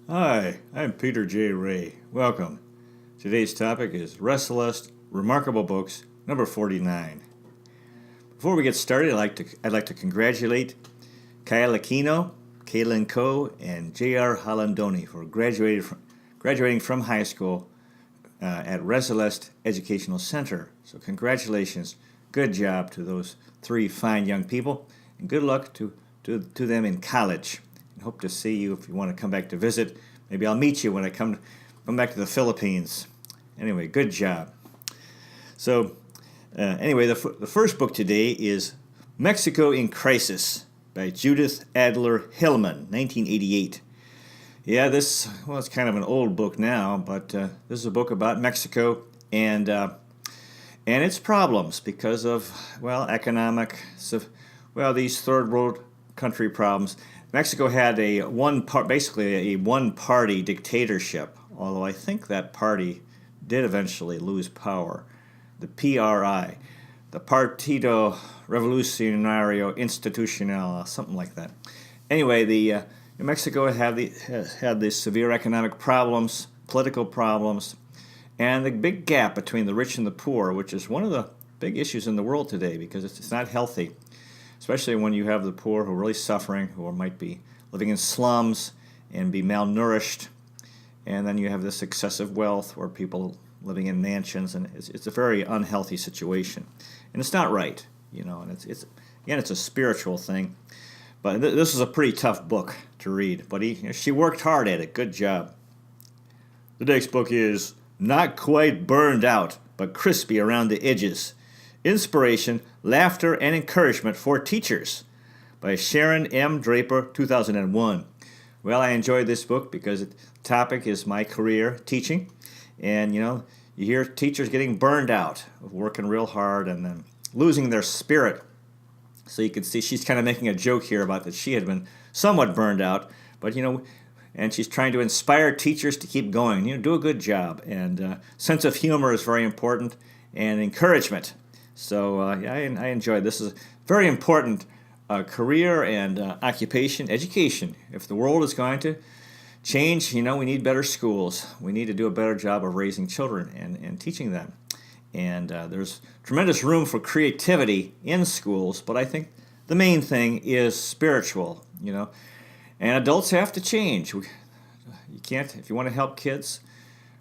Hi, I'm Peter J. Ray. Welcome. Today's topic is Resalest Remarkable Books, number 49. Before we get started, I'd like to congratulate Kyle Aquino, Kaylin Coe, and J.R. Hollandoni for graduating from high school at Resalest Educational Center. So congratulations. Good job to those three fine young people, and good luck to them in college. And hope to see you if you want to come back to visit. Maybe I'll meet you when I come back to the Philippines. Anyway, good job. So, the first book today is Mexico in Crisis by Judith Adler Hillman, 1988. Yeah, it's kind of an old book now, but this is a book about Mexico and its problems because of, these third world country problems. Mexico had basically a one-party dictatorship, although I think that party did eventually lose power. The PRI, the Partido Revolucionario Institucional, something like that. Anyway, Mexico had these severe economic problems, political problems, and the big gap between the rich and the poor, which is one of the big issues in the world today because it's not healthy. Especially when you have the poor who are really suffering, who might be living in slums and be malnourished. And then you have this excessive wealth where people living in mansions, and it's a very unhealthy situation. And it's not right, and it's a spiritual thing. But this is a pretty tough book to read, but she worked hard at it. Good job. The next book is Not Quite Burned Out, but Crispy Around the Edges. Inspiration, Laughter, and Encouragement for Teachers by Sharon M. Draper, 2001. Well, I enjoyed this book because the topic is my career teaching. And, you hear teachers getting burned out, working real hard, and then losing their spirit. So you can see she's kind of making a joke here about that she had been somewhat burned out. But, and she's trying to inspire teachers to keep going. Do a good job. And sense of humor is very important, and encouragement. So I enjoyed this. Is a very important career and occupation, education. If the world is going to change, we need better schools. We need to do a better job of raising children and teaching them. And there's tremendous room for creativity in schools, but I think the main thing is spiritual, And adults have to change. You can't, if you want to help kids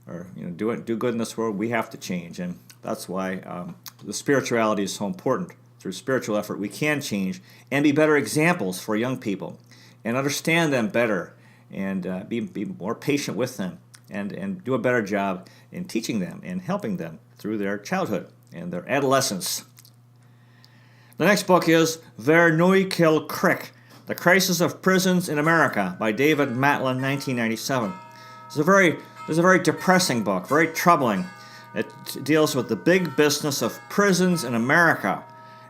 or do good in this world, we have to change. And that's why the spirituality is so important. Through spiritual effort, we can change and be better examples for young people and understand them better and be more patient with them and do a better job in teaching them and helping them through their childhood and their adolescence. The next book is Verneuil Crick, The Crisis of Prisons in America by David Matlin, 1997. This is a very depressing book, very troubling. It deals with the big business of prisons in America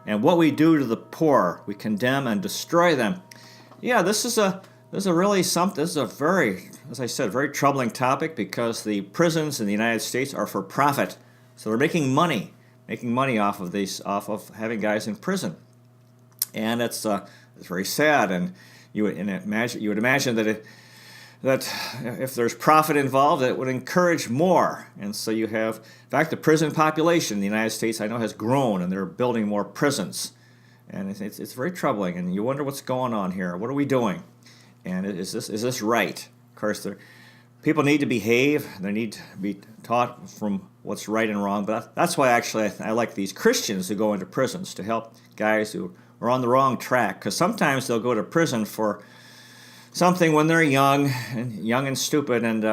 and what we do to the poor. We condemn and destroy them. Yeah, this is a very, as I said, very troubling topic because the prisons in the United States are for profit. So they're making money off of having guys in prison. And it's very sad, and you would imagine that if there's profit involved, it would encourage more. And so you have, in fact, the prison population in the United States, I know, has grown, and they're building more prisons. And it's very troubling, and you wonder what's going on here. What are we doing? And is this right? Of course, people need to behave. They need to be taught from what's right and wrong. But that's why, actually, I like these Christians who go into prisons to help guys who are on the wrong track. Because sometimes they'll go to prison for something when they're young and stupid, and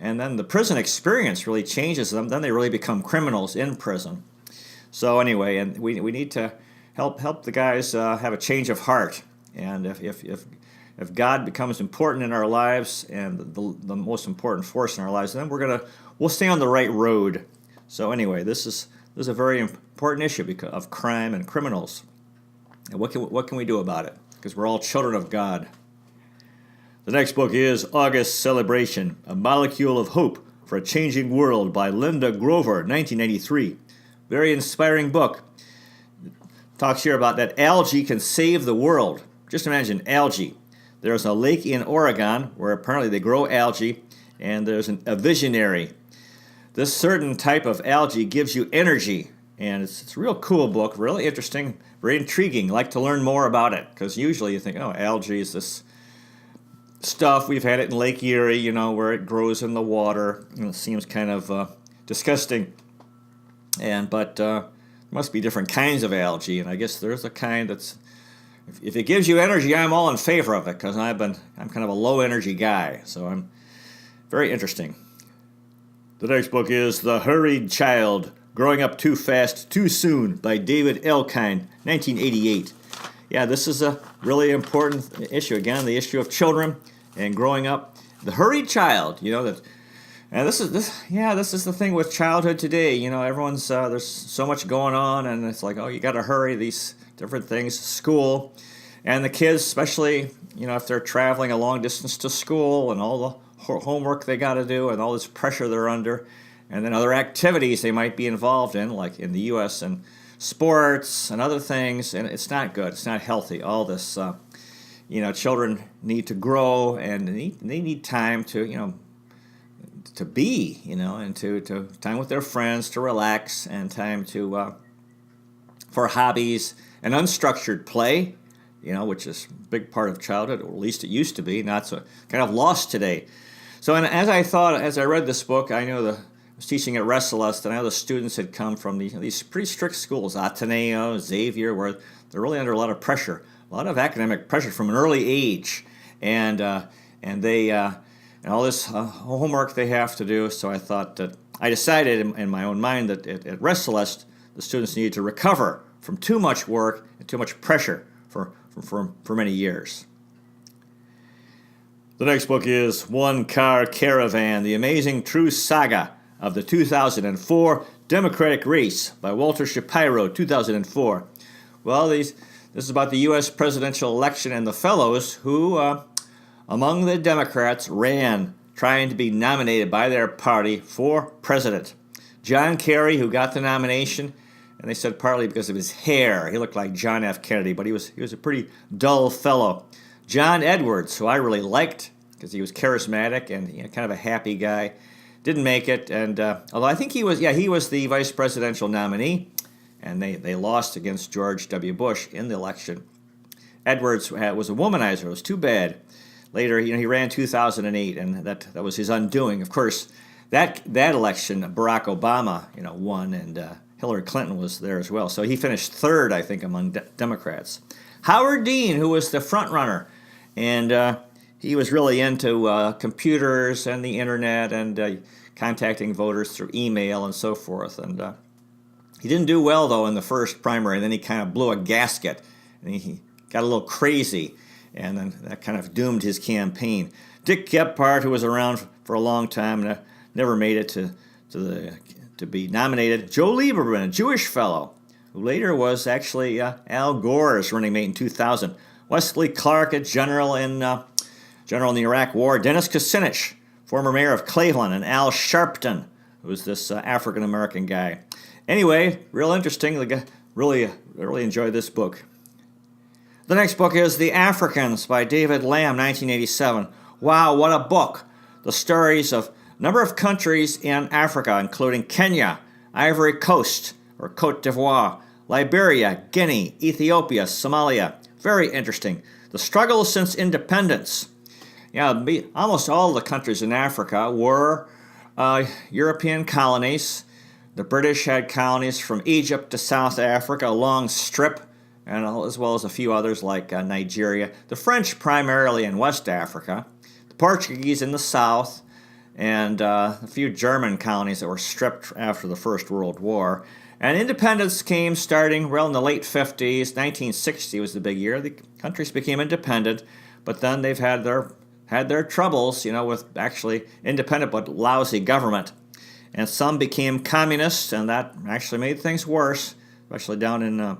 then the prison experience really changes them. Then they really become criminals in prison. So anyway, and we need to help the guys have a change of heart. And if God becomes important in our lives and the most important force in our lives, then we'll stay on the right road. So anyway, this is a very important issue because of crime and criminals. And what can we do about it? Because we're all children of God. The next book is August Celebration, A Molecule of Hope for a Changing World by Linda Grover, 1993. Very inspiring book. Talks here about that algae can save the world. Just imagine algae. There's a lake in Oregon where apparently they grow algae, and there's a visionary. This certain type of algae gives you energy, and it's a real cool book, really interesting, very intriguing. I like to learn more about it, because usually you think, oh, algae is this stuff. We've had it in Lake Erie, where it grows in the water. It seems kind of disgusting. But there must be different kinds of algae, and I guess there's a kind that's, if it gives you energy, I'm all in favor of it, because I'm kind of a low energy guy. So I'm very interesting. The next book is The Hurried Child: Growing Up Too Fast, Too Soon by David Elkind, 1988. Yeah, this is a really important issue. Again, the issue of children and growing up. The hurried child, and this is the thing with childhood today. Everyone's there's so much going on, and it's like, oh, you got to hurry these different things, school, and the kids, especially if they're traveling a long distance to school, and all the homework they got to do, and all this pressure they're under, and then other activities they might be involved in, like in the U.S. and sports and other things, and it's not good. It's not healthy. All this, children need to grow, and they need time to be, and to time with their friends, to relax, and time to for hobbies and unstructured play, which is a big part of childhood, or at least it used to be, not so kind of lost today. So, and as I read this book, I know I was teaching at Resalest, and I know the students had come from these pretty strict schools, Ateneo, Xavier, where they're really under a lot of pressure, a lot of academic pressure from an early age, and they and all this homework they have to do. So I decided in my own mind that at Resalest, the students needed to recover from too much work and too much pressure for many years. The next book is Car Caravan: The Amazing True Saga of the 2004 Democratic Race by Walter Shapiro, 2004. Well, this is about the U.S. presidential election and the fellows who, among the Democrats, ran trying to be nominated by their party for president. John Kerry, who got the nomination, and they said partly because of his hair. He looked like John F. Kennedy, but he was a pretty dull fellow. John Edwards, who I really liked because he was charismatic and kind of a happy guy, didn't make it. And although I think he was the vice presidential nominee, and they lost against George W. Bush in the election. Edwards was a womanizer. It was too bad. Later, he ran in 2008, and that was his undoing. Of course, that election, Barack Obama, won, and Hillary Clinton was there as well. So he finished third, I think, among Democrats. Howard Dean, who was the front runner, and he was really into computers and the internet and contacting voters through email and so forth. And he didn't do well, though, in the first primary, and then he kind of blew a gasket, and he got a little crazy, and then that kind of doomed his campaign. Dick Gephardt, who was around for a long time, never made it to be nominated. Joe Lieberman, a Jewish fellow, who later was actually Al Gore's running mate in 2000. Wesley Clark, a general in the Iraq War. Dennis Kucinich, former mayor of Cleveland, and Al Sharpton, who was this African-American guy. Anyway, real interesting. Really enjoyed this book. The next book is The Africans by David Lamb, 1987. Wow, what a book. The stories of a number of countries in Africa, including Kenya, Ivory Coast, or Cote d'Ivoire, Liberia, Guinea, Ethiopia, Somalia. Very interesting. The struggle since independence. Almost all the countries in Africa were European colonies. The British had colonies from Egypt to South Africa, a long strip, and as well as a few others like Nigeria. The French primarily in West Africa. The Portuguese in the South, and a few German colonies that were stripped after the First World War. And independence came starting, in the late 50s. 1960 was the big year. The countries became independent, but then they've had their troubles, with actually independent but lousy government. And some became communists, and that actually made things worse, especially down in...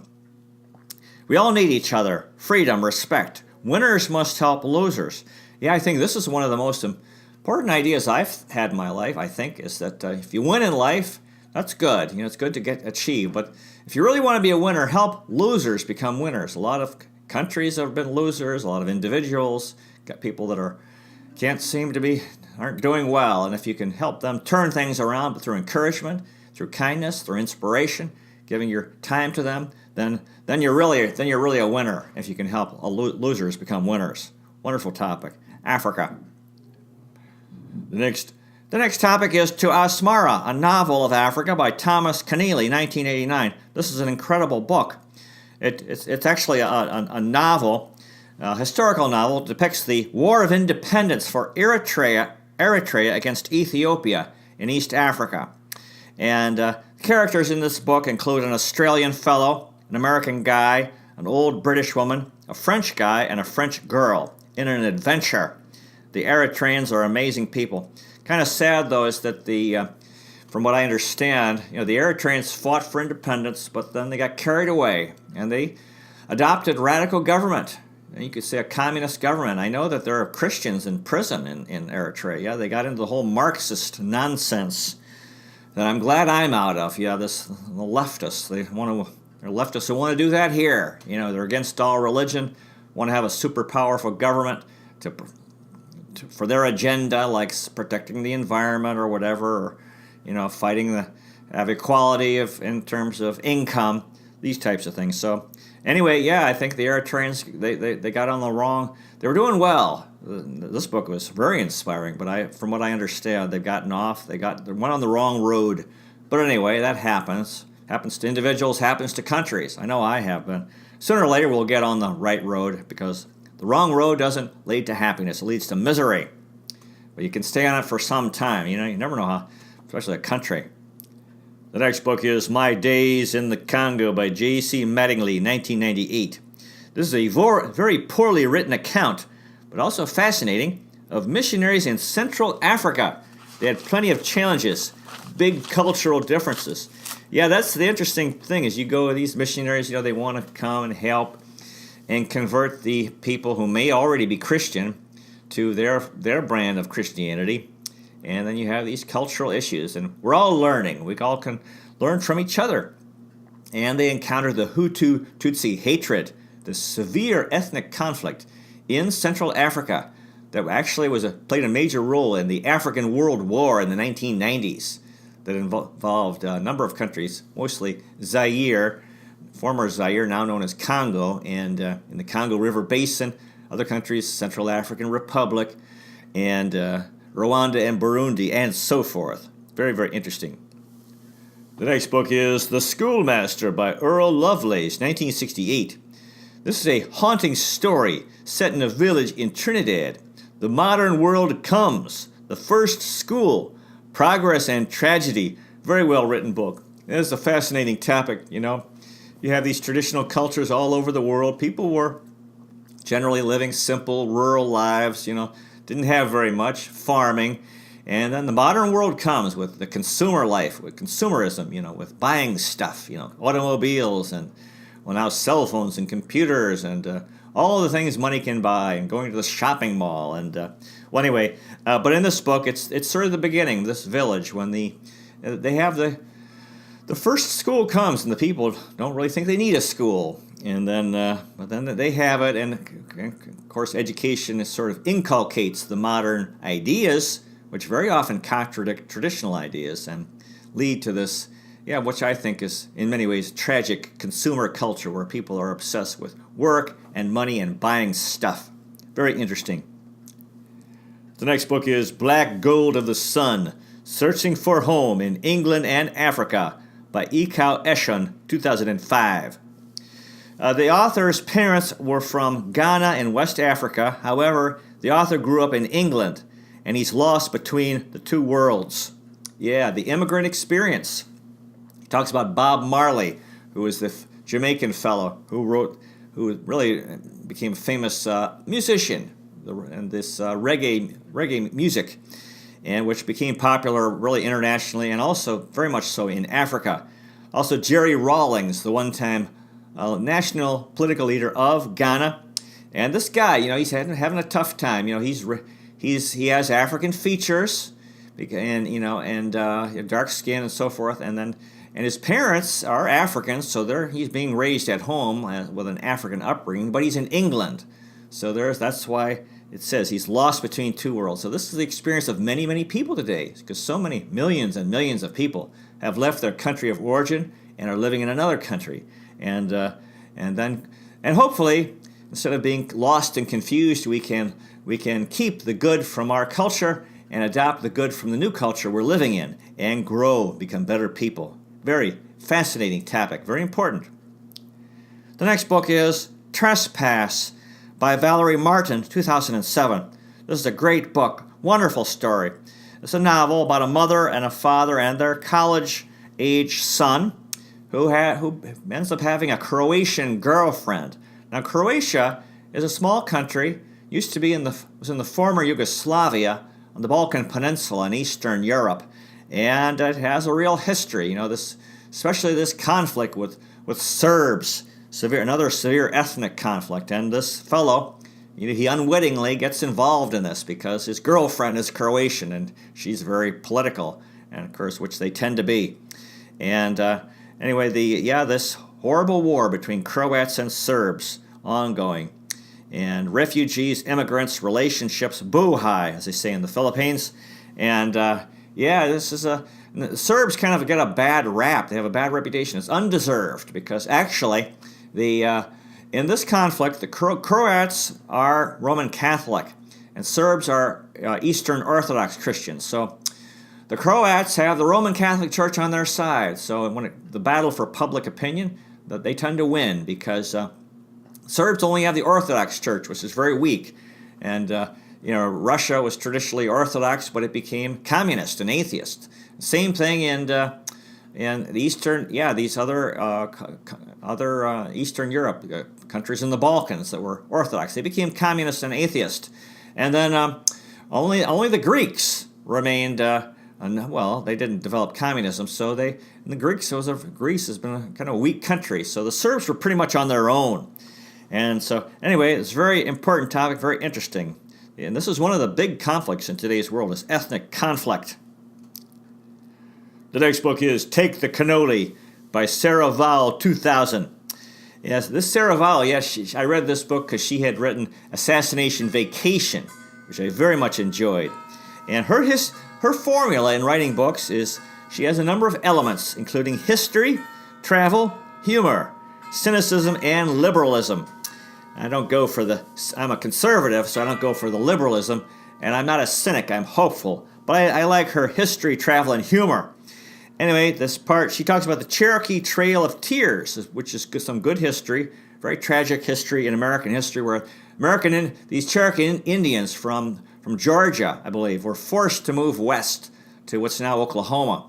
We all need each other. Freedom, respect. Winners must help losers. Yeah, I think this is one of the most important ideas I've had in my life, I think, is that if you win in life, that's good. It's good to achieve. But if you really want to be a winner, help losers become winners. A lot of countries have been losers. A lot of individuals, got people that aren't doing well, and if you can help them turn things around through encouragement, through kindness, through inspiration, giving your time to them, then you're really a winner. If you can help losers become winners. Wonderful topic. Africa. The next topic is To Asmara, a novel of Africa by Thomas Cannoli, 1989. This is an incredible book. It's actually a novel, a historical novel. It depicts the War of Independence for Eritrea against Ethiopia in East Africa. And characters in this book include an Australian fellow, an American guy, an old British woman, a French guy, and a French girl in an adventure. The Eritreans are amazing people. Kind of sad, though, is that from what I understand, the Eritreans fought for independence, but then they got carried away, and they adopted radical government. And you could say a communist government. I know that there are Christians in prison in Eritrea. Yeah, they got into the whole Marxist nonsense that I'm glad I'm out of. Yeah, the leftists. They're leftists who want to do that here. They're against all religion, want to have a super powerful government for their agenda, like protecting the environment or whatever, or fighting have equality in terms of income, these types of things. So anyway, yeah, I think the Eritreans they got on the wrong. They were doing well. This book was very inspiring, but from what I understand, they've gotten off. They went on the wrong road. But anyway, that happens. Happens to individuals. Happens to countries. I know I have been. Sooner or later, we'll get on the right road, because the wrong road doesn't lead to happiness. It leads to misery. But you can stay on it for some time. You never know how, especially a country. The next book is My Days in the Congo by J.C. Mattingly, 1998. This is a very poorly written account, but also fascinating, of missionaries in Central Africa. They had plenty of challenges, big cultural differences. Yeah, that's the interesting thing, is you go with these missionaries, they want to come and help and convert the people who may already be Christian to their brand of Christianity. And then you have these cultural issues, and we're all learning. We all can learn from each other. And they encounter the Hutu-Tutsi hatred, the severe ethnic conflict in Central Africa that actually played a major role in the African World War in the 1990s that involved a number of countries, mostly Zaire, former Zaire, now known as Congo, and in the Congo River Basin, other countries, Central African Republic, and Rwanda and Burundi, and so forth. Very, very interesting. The next book is The Schoolmaster by Earl Lovelace, 1968. This is a haunting story set in a village in Trinidad. The modern world comes, the first school, progress and tragedy. Very well written book. It is a fascinating topic, You have these traditional cultures all over the world. People were generally living simple, rural lives, didn't have very much, farming. And then the modern world comes with the consumer life, with consumerism, with buying stuff, automobiles and, now cell phones and computers and all the things money can buy, and going to the shopping mall. And, but in this book, it's sort of the beginning of this village when they have the first school comes, and the people don't really think they need a school. And then, but then they have it, and of course, education sort of inculcates the modern ideas, which very often contradict traditional ideas and lead to this, which I think is in many ways tragic consumer culture where people are obsessed with work and money and buying stuff. Very interesting. The next book is Black Gold of the Sun, Searching for Home in England and Africa by Ekau Eshon, 2005. The author's parents were from Ghana in West Africa. However, the author grew up in England, and he's lost between the two worlds. Yeah, the immigrant experience. He talks about Bob Marley, who was the Jamaican fellow who really became a famous musician, and this reggae music, and which became popular really internationally and also very much so in Africa. Also, Jerry Rawlings, the one-time national political leader of Ghana, and this guy, he's having a tough time. He has African features, and dark skin and so forth, and his parents are Africans, so he's being raised at home with an African upbringing, but he's in England, so that's why it says he's lost between two worlds. So this is the experience of many, many people today, because so many millions and millions of people have left their country of origin and are living in another country. And hopefully, instead of being lost and confused, we can keep the good from our culture and adopt the good from the new culture we're living in and grow, become better people. Very fascinating topic, very important. The next book is Trespass by Valerie Martin, 2007. This is a great book, wonderful story. It's a novel about a mother and a father and their college-age son who ends up having a Croatian girlfriend. Now, Croatia is a small country, was in the former Yugoslavia on the Balkan Peninsula in Eastern Europe, and it has a real history. Especially this conflict with Serbs, another severe ethnic conflict, and this fellow, he unwittingly gets involved in this because his girlfriend is Croatian and she's very political, and of course, which they tend to be. And anyway, this horrible war between Croats and Serbs ongoing, and refugees, immigrants, relationships, boo-hi, as they say in the Philippines. And this is the Serbs kind of get a bad rap. They have a bad reputation. It's undeserved because actually, in this conflict, the Croats are Roman Catholic and Serbs are Eastern Orthodox Christians. So the Croats have the Roman Catholic Church on their side. So when the battle for public opinion, they tend to win because Serbs only have the Orthodox Church, which is very weak. And Russia was traditionally Orthodox, but it became communist and atheist. Same thing in the Eastern, these other Eastern Europe countries in the Balkans that were Orthodox. They became communist and atheist. And then only the Greeks remained. They didn't develop communism, so Greece has been a kind of weak country. So the Serbs were pretty much on their own. And so, anyway, it's a very important topic, very interesting. And this is one of the big conflicts in today's world, is ethnic conflict. The next book is Take the Cannoli by Sarah Vowell, 2000. Yes, this Sarah Vowell, I read this book because she had written Assassination Vacation, which I very much enjoyed. And her formula in writing books is she has a number of elements, including history, travel, humor, cynicism, and liberalism. I'm a conservative, so I don't go for the liberalism, and I'm not a cynic, I'm hopeful. But I like her history, travel, and humor. Anyway, this part, she talks about the Cherokee Trail of Tears, which is some good history, very tragic history in American history, where these Cherokee Indians from Georgia, I believe, were forced to move west to what's now Oklahoma.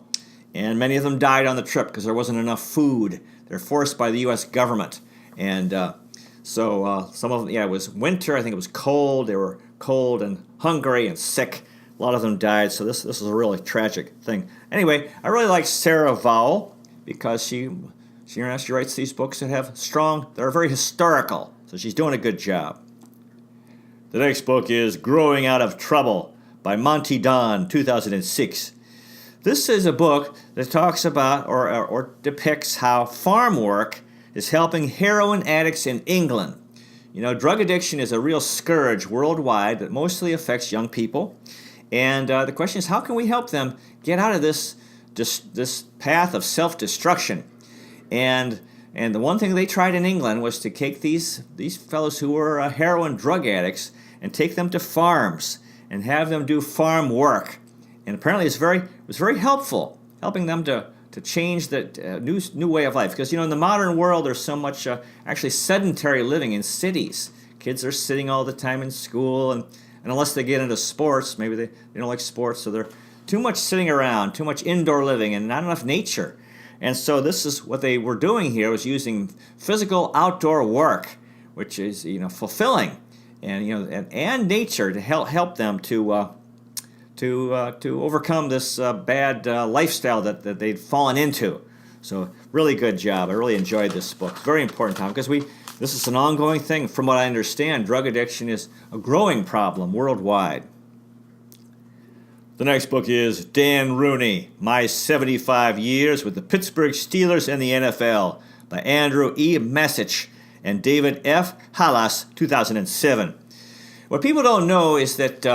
And many of them died on the trip because there wasn't enough food. They're forced by the U.S. government. And so some of them, it was winter. I think it was cold. They were cold and hungry and sick. A lot of them died. So this is a really tragic thing. Anyway, I really like Sarah Vowell because she writes these books that they're very historical. So she's doing a good job. The next book is Growing Out of Trouble by Monty Don, 2006. This is a book that talks about or depicts how farm work is helping heroin addicts in England. Drug addiction is a real scourge worldwide that mostly affects young people. And the question is, how can we help them get out of this path of self-destruction? And the one thing they tried in England was to take these fellows who were heroin drug addicts and take them to farms and have them do farm work. And apparently it was very helpful, helping them to change the new way of life. Because, in the modern world, there's so much actually sedentary living in cities. Kids are sitting all the time in school, and unless they get into sports, maybe they don't like sports, so they're too much sitting around, too much indoor living, and not enough nature. And so this is what they were doing here, was using physical outdoor work, which is fulfilling, and nature to help them to overcome this bad lifestyle that they'd fallen into. So really good job. I really enjoyed this book. Very important time because this is an ongoing thing. From what I understand, drug addiction is a growing problem worldwide. The next book is Dan Rooney, My 75 Years with the Pittsburgh Steelers and the NFL by Andrew E. Messich and David F. Hallas, 2007. What people don't know is that,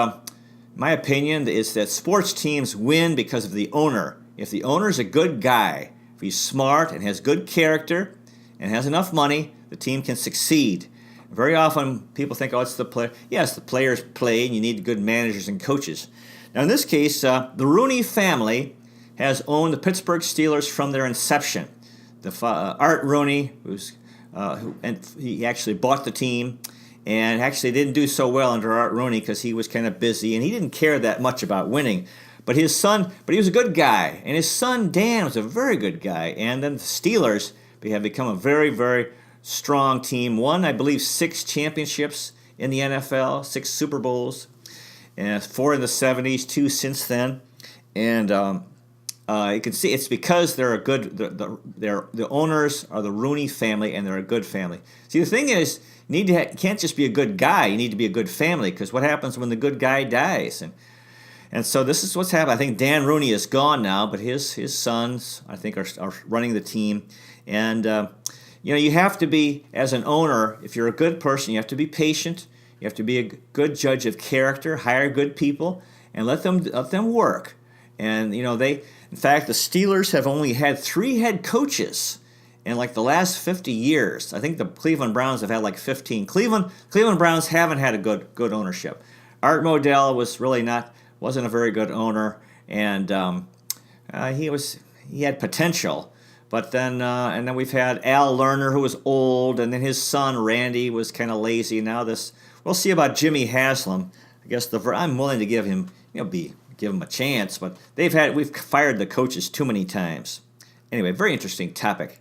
my opinion is that sports teams win because of the owner. If the owner's a good guy, if he's smart and has good character and has enough money, the team can succeed. Very often people think, oh, it's the player. Yes, the players play and you need good managers and coaches. Now in this case, the Rooney family has owned the Pittsburgh Steelers from their inception. Art Rooney, he actually bought the team, and actually didn't do so well under Art Rooney because he was kind of busy and he didn't care that much about winning. But he was a good guy, and his son Dan was a very good guy. And then the Steelers have become a very, very strong team. Won, I believe, 6 championships in the NFL, 6 Super Bowls, and 4 in the 70s, 2 since then. And you can see it's because they're a good. The owners are the Rooney family, and they're a good family. See, the thing is, you can't just be a good guy. You need to be a good family, because what happens when the good guy dies? And so this is what's happened. I think Dan Rooney is gone now, but his sons, I think, are running the team. And you have to be, as an owner, if you're a good person, you have to be patient. You have to be a good judge of character. Hire good people and let them work. And in fact, the Steelers have only had 3 head coaches in like the last 50 years. I think the Cleveland Browns have had like 15. Cleveland Browns haven't had a good ownership. Art Modell wasn't a very good owner, and he had potential. But then we've had Al Lerner, who was old, and then his son Randy was kind of lazy. Now we'll see about Jimmy Haslam. I guess I'm willing to give him a chance, but we've fired the coaches too many times. Anyway, very interesting topic.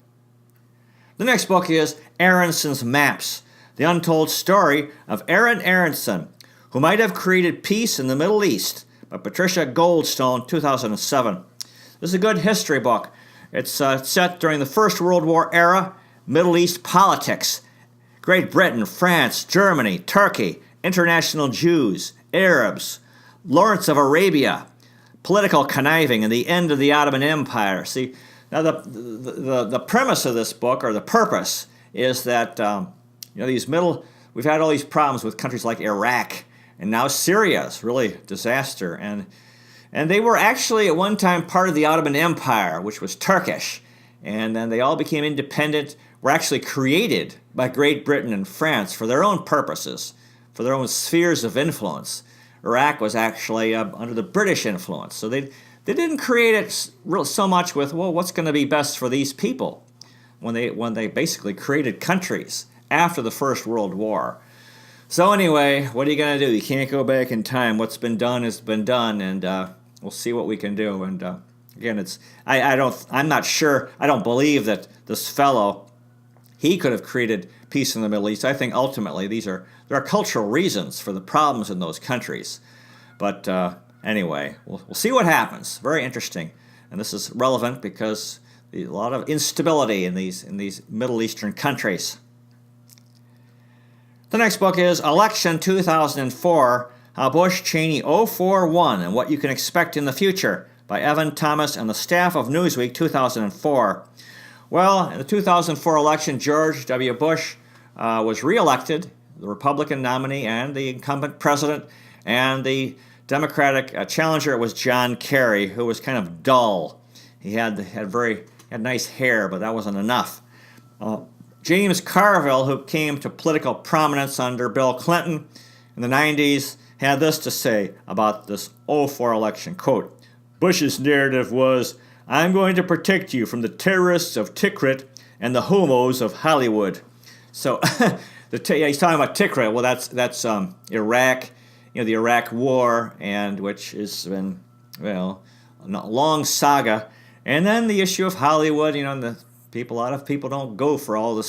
The next book is Aronson's Maps, the untold story of Aaron Aronson, who might have created peace in the Middle East, by Patricia Goldstone, 2007. This is a good history book. It's set during the First World War era, Middle East politics, Great Britain, France, Germany, Turkey, international Jews, Arabs, Lawrence of Arabia, political conniving, and the end of the Ottoman Empire. See, now the premise of this book, or the purpose, is that we've had all these problems with countries like Iraq, and now Syria is really disaster. And they were actually at one time part of the Ottoman Empire, which was Turkish, and then they all became independent. Were actually created by Great Britain and France for their own purposes, for their own spheres of influence. Iraq was actually under the British influence. So they didn't create it so much with, well, what's going to be best for these people when they basically created countries after the First World War. So anyway, what are you going to do? You can't go back in time. What's been done has been done, and we'll see what we can do. And again, I'm not sure. I don't believe that this fellow, he could have created peace in the Middle East. I think ultimately there are cultural reasons for the problems in those countries. But anyway, we'll see what happens. Very interesting. And this is relevant because a lot of instability in these Middle Eastern countries. The next book is Election 2004, How Bush Cheney 04 Won and What You Can Expect in the Future, by Evan Thomas and the staff of Newsweek 2004. Well, in the 2004 election, George W. Bush was reelected, the Republican nominee and the incumbent president, and the Democratic challenger was John Kerry, who was kind of dull. He had nice hair, but that wasn't enough. James Carville, who came to political prominence under Bill Clinton in the 90s, had this to say about this 04 election, quote, Bush's narrative was, I'm going to protect you from the terrorists of Tikrit and the homos of Hollywood. So he's talking about Tikrit. Well, that's Iraq, the Iraq War, and which has been, a long saga. And then the issue of Hollywood, a lot of people don't go for all the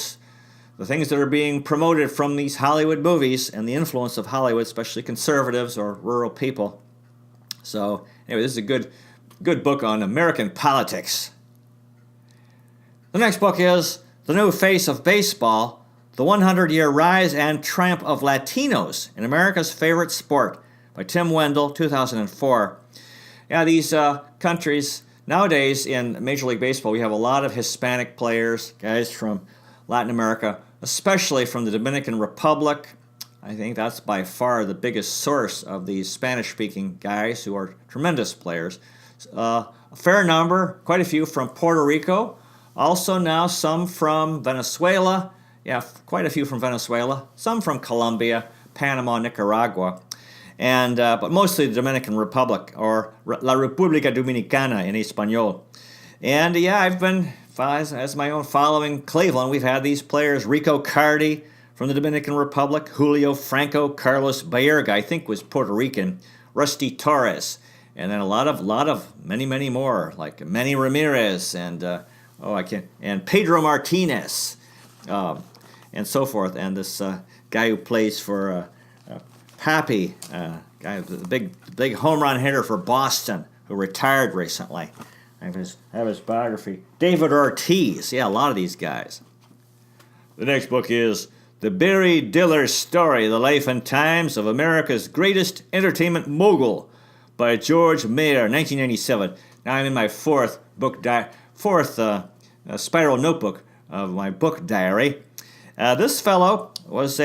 things that are being promoted from these Hollywood movies and the influence of Hollywood, especially conservatives or rural people. So anyway, this is a good book on American politics. The next book is The New Face of Baseball, The 100-Year Rise and Triumph of Latinos in America's Favorite Sport, by Tim Wendell, 2004. Yeah, these countries, nowadays in Major League Baseball, we have a lot of Hispanic players, guys from Latin America, especially from the Dominican Republic. I think that's by far the biggest source of these Spanish-speaking guys who are tremendous players. A fair number, quite a few from Puerto Rico. Also now some from Venezuela. Yeah, quite a few from Venezuela. Some from Colombia, Panama, Nicaragua. And but mostly the Dominican Republic, or La República Dominicana in Espanol. And yeah, I've been, as my own following Cleveland, we've had these players, Rico Cardi from the Dominican Republic, Julio Franco, Carlos Baerga, I think was Puerto Rican, Rusty Torres, and then a lot of many more, like Manny Ramirez and and Pedro Martinez, and so forth. And this guy who plays for Pappy, guy, the big home run hitter for Boston, who retired recently. I have his biography. David Ortiz, yeah, a lot of these guys. The next book is The Barry Diller Story, The Life and Times of America's Greatest Entertainment Mogul by George Mayer, 1997. Now I'm in my fourth spiral notebook of my book diary. This fellow was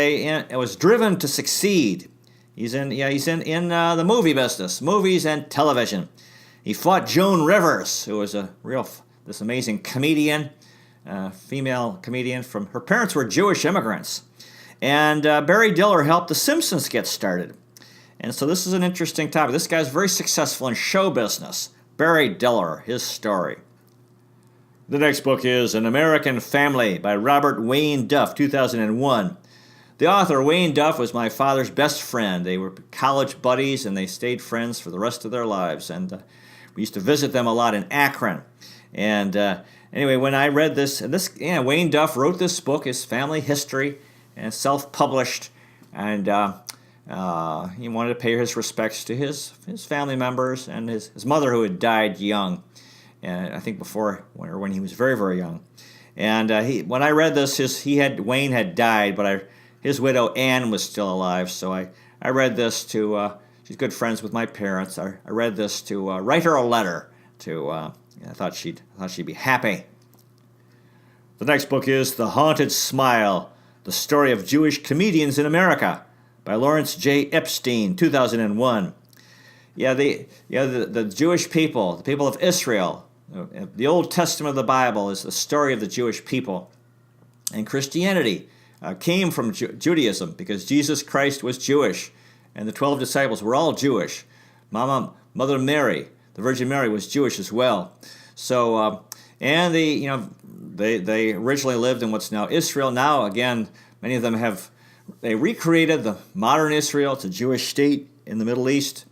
driven to succeed. He's in the movie business, movies and television. He fought Joan Rivers, who was this amazing comedian, female comedian her parents were Jewish immigrants. And Barry Diller helped The Simpsons get started. And so this is an interesting topic. This guy's very successful in show business. Barry Diller, his story. The next book is An American Family by Robert Wayne Duff, 2001. The author, Wayne Duff, was my father's best friend. They were college buddies, and they stayed friends for the rest of their lives. And we used to visit them a lot in Akron. And anyway, when I read this, Wayne Duff wrote this book, his family history, and self-published. And he wanted to pay his respects to his family members and his mother, who had died young, and I think when he was very, very young. And when I read this, Wayne had died, but his widow Anne was still alive. So I read this to. She's good friends with my parents. I read this to write her a letter. I thought she'd be happy. The next book is The Haunted Smile: The Story of Jewish Comedians in America by Lawrence J. Epstein, 2001. The Jewish people, the people of Israel. The Old Testament of the Bible is the story of the Jewish people. And Christianity came from Judaism because Jesus Christ was Jewish, and the 12 disciples were all Jewish. Mother Mary, the Virgin Mary, was Jewish as well. So, they originally lived in what's now Israel. Now, again, many of them they recreated the modern Israel. It's a Jewish state in the Middle East,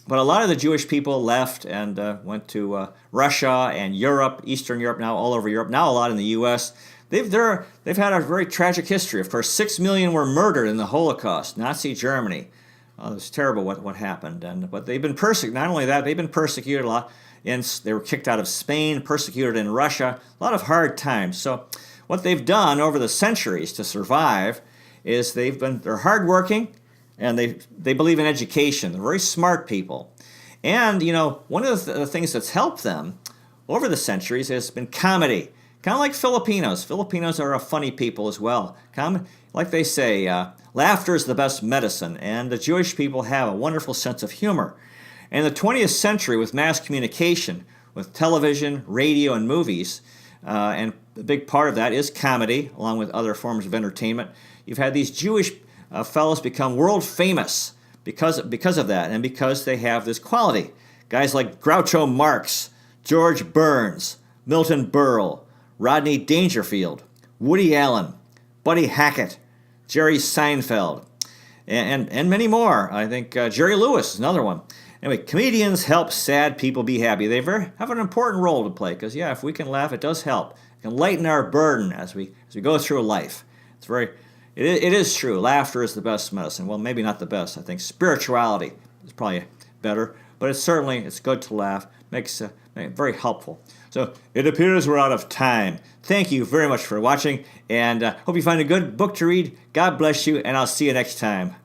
but a lot of the Jewish people left and went to Russia and Europe, Eastern Europe, now all over Europe. Now a lot in the U.S. They've had a very tragic history. Of course, 6 million were murdered in the Holocaust, Nazi Germany. It was terrible what happened. But they've been persecuted. Not only that, they've been persecuted a lot. They were kicked out of Spain, persecuted in Russia. A lot of hard times. So what they've done over the centuries to survive is they're hardworking, and they believe in education. They're very smart people. And, one of the things that's helped them over the centuries has been comedy. Kind of like Filipinos. Filipinos are a funny people as well. Like they say, laughter is the best medicine, and the Jewish people have a wonderful sense of humor. And the 20th century, with mass communication, with television, radio, and movies, and a big part of that is comedy, along with other forms of entertainment. You've had these Jewish fellows become world famous because of that, and because they have this quality. Guys like Groucho Marx, George Burns, Milton Berle, Rodney Dangerfield, Woody Allen, Buddy Hackett, Jerry Seinfeld, and many more. I think Jerry Lewis is another one. Anyway, comedians help sad people be happy. They have an important role to play because, if we can laugh, it does help. It can lighten our burden as we go through life. It is true. Laughter is the best medicine. Well, maybe not the best. I think spirituality is probably better, but it's good to laugh. Makes very helpful. So it appears we're out of time. Thank you very much for watching, and hope you find a good book to read. God bless you, and I'll see you next time.